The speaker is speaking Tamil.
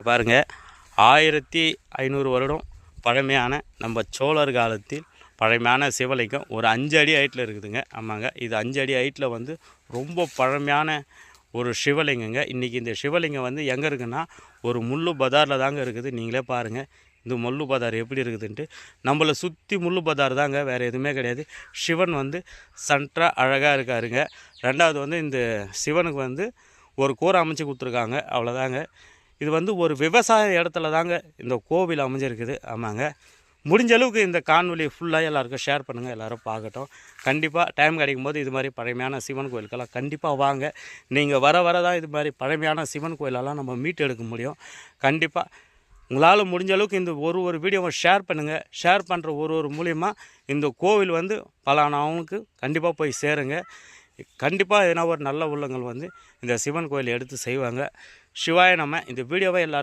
பாருங்கள், 1500 வருடம் பழமையான நம்ம சோழர் காலத்தில் பழமையான சிவலிங்கம் ஒரு 5 அடி ஹைட்டில் இருக்குதுங்க. ஆமாங்க, இது 5 அடி ஹைட்டில் வந்து ரொம்ப பழமையான ஒரு சிவலிங்கங்க. இன்றைக்கி இந்த சிவலிங்கம் வந்து எங்கே இருக்குன்னா ஒரு முள்ளு பதாரில் தாங்க இருக்குது. நீங்களே பாருங்கள் இந்த முள்ளு பதார் எப்படி இருக்குதுன்ட்டு. நம்மளை சுற்றி முள்ளு பதார் தாங்க, வேறு எதுவுமே கிடையாது. சிவன் வந்து சென்ட்ராக அழகாக இருக்காருங்க. ரெண்டாவது வந்து இந்த சிவனுக்கு வந்து ஒரு கூரை அமைச்சு கொடுத்துருக்காங்க, அவ்வளோதாங்க. இது வந்து ஒரு விவசாய இடத்துல தாங்க இந்த கோவில் அமைஞ்சிருக்குது. ஆமாங்க, முடிஞ்ச அளவுக்கு இந்த காணொலி ஃபுல்லாக எல்லாருக்கும் ஷேர் பண்ணுங்கள், எல்லோரும் பார்க்கட்டும். கண்டிப்பாக டைம் கிடைக்கும் போது இது மாதிரி பழமையான சிவன் கோயிலுக்கெல்லாம் கண்டிப்பாக வாங்க. நீங்கள் வர தான் இது மாதிரி பழமையான சிவன் கோயிலெல்லாம் நம்ம மீட்டு எடுக்க முடியும். கண்டிப்பாக உங்களால் முடிஞ்ச அளவுக்கு இந்த ஒரு வீடியோவை ஷேர் பண்ணுங்கள். ஷேர் பண்ணுற ஒரு மூலியமாக இந்த கோவில் வந்து பலானவனுக்கு கண்டிப்பாக போய் சேருங்க. கண்டிப்பாக எதனா ஒரு நல்ல உள்ளங்கள் வந்து இந்த சிவன் கோயில் எடுத்து செய்வாங்க. சிவாய நம்ம இந்த வீடியோவை எல்லாரும்